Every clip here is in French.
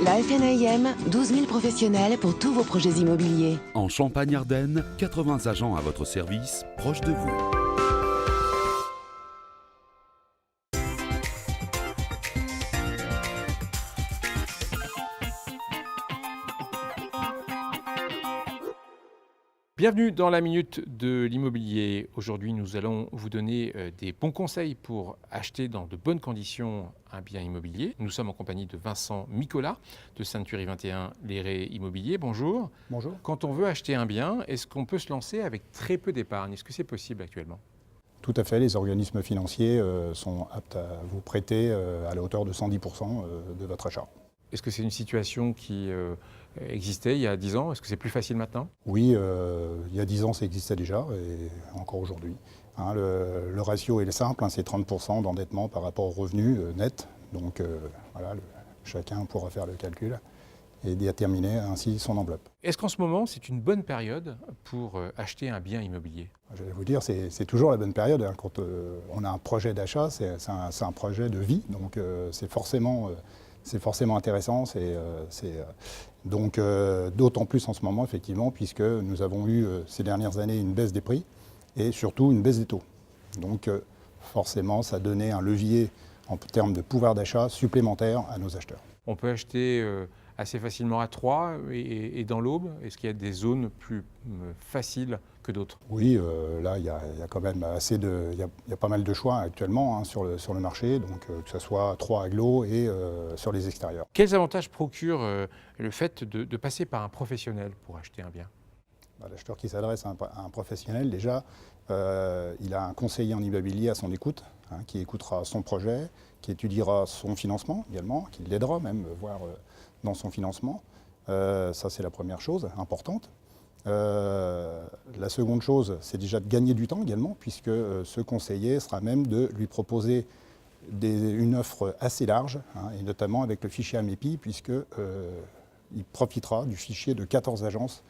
La FNAIM, 12 000 professionnels pour tous vos projets immobiliers. En Champagne-Ardenne, 80 agents à votre service, proches de vous. Bienvenue dans la Minute de l'Immobilier. Aujourd'hui, nous allons vous donner des bons conseils pour acheter dans de bonnes conditions un bien immobilier. Nous sommes en compagnie de Vincent Micola de Sainte-Turie 21 Léré Immobilier. Bonjour. Bonjour. Quand on veut acheter un bien, est-ce qu'on peut se lancer avec très peu d'épargne? Est-ce que c'est possible actuellement? Tout à fait, les organismes financiers sont aptes à vous prêter à la hauteur de 110% de votre achat. Est-ce que c'est une situation qui existait il y a 10 ans? Est-ce que c'est plus facile maintenant? Oui, il y a 10 ans, ça existait déjà, et encore aujourd'hui. Le ratio est simple, c'est 30% d'endettement par rapport aux revenus net. Donc voilà, chacun pourra faire le calcul et déterminer ainsi son enveloppe. Est-ce qu'en ce moment, c'est une bonne période pour acheter un bien immobilier? Je vais vous dire, c'est toujours la bonne période. Quand on a un projet d'achat, c'est un projet de vie, donc c'est forcément intéressant. Donc d'autant plus en ce moment, effectivement, puisque nous avons eu ces dernières années une baisse des prix et surtout une baisse des taux. Donc forcément, ça donnait un levier en termes de pouvoir d'achat supplémentaire à nos acheteurs. On peut acheter assez facilement à Troyes et dans l'Aube. Est-ce qu'il y a des zones plus faciles que d'autres? Oui, là, il y a quand même il y a pas mal de choix actuellement sur le marché, donc que ce soit Troyes agglo et sur les extérieurs. Quels avantages procure le fait de passer par un professionnel pour acheter un bien? L'acheteur qui s'adresse à un professionnel, déjà, il a un conseiller en immobilier à son écoute, qui écoutera son projet, qui étudiera son financement également, qui l'aidera même, voire dans son financement. Ça, c'est la première chose importante. La seconde chose, c'est déjà de gagner du temps également, puisque ce conseiller sera même de lui proposer une offre assez large, et notamment avec le fichier Amepi, puisqu'il profitera du fichier de 14 agences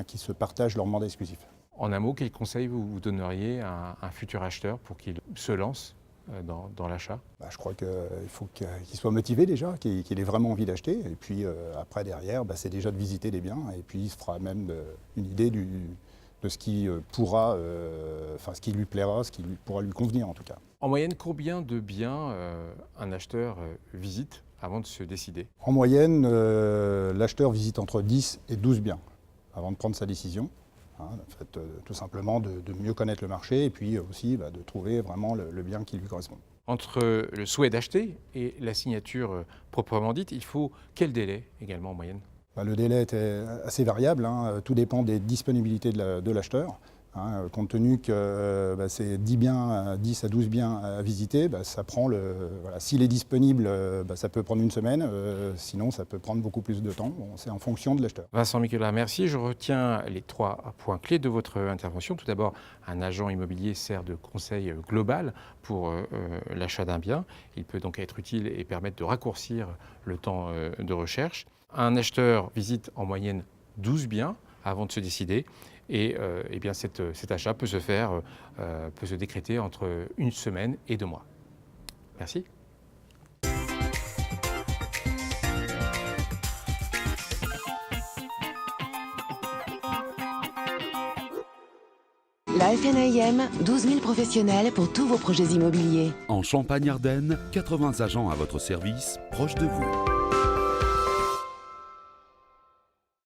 qui se partagent leur mandat exclusif. En un mot, quel conseil vous donneriez à un futur acheteur pour qu'il se lance dans l'achat? Je crois qu'il faut qu'il soit motivé déjà, qu'il ait vraiment envie d'acheter. Et puis après, derrière, c'est déjà de visiter les biens. Et puis il se fera même une idée de ce qui pourra, ce qui lui plaira, ce qui pourra lui convenir en tout cas. En moyenne, combien de biens un acheteur visite avant de se décider? En moyenne, l'acheteur visite entre 10 et 12 biens avant de prendre sa décision. En fait, tout simplement de mieux connaître le marché et puis aussi de trouver vraiment le bien qui lui correspond. Entre le souhait d'acheter et la signature proprement dite, il faut quel délai également en moyenne? Le délai est assez variable, tout dépend des disponibilités de l'acheteur. Compte tenu que c'est 10 à 12 biens à visiter, ça prend s'il est disponible, ça peut prendre une semaine, sinon ça peut prendre beaucoup plus de temps. C'est en fonction de l'acheteur. Vincent Micola, merci. Je retiens les 3 points clés de votre intervention. Tout d'abord, un agent immobilier sert de conseil global pour l'achat d'un bien. Il peut donc être utile et permettre de raccourcir le temps de recherche. Un acheteur visite en moyenne 12 biens avant de se décider. Et bien cet achat peut se décréter entre une semaine et 2 mois. Merci. La FNAIM, 12 000 professionnels pour tous vos projets immobiliers. En Champagne-Ardenne, 80 agents à votre service, proches de vous.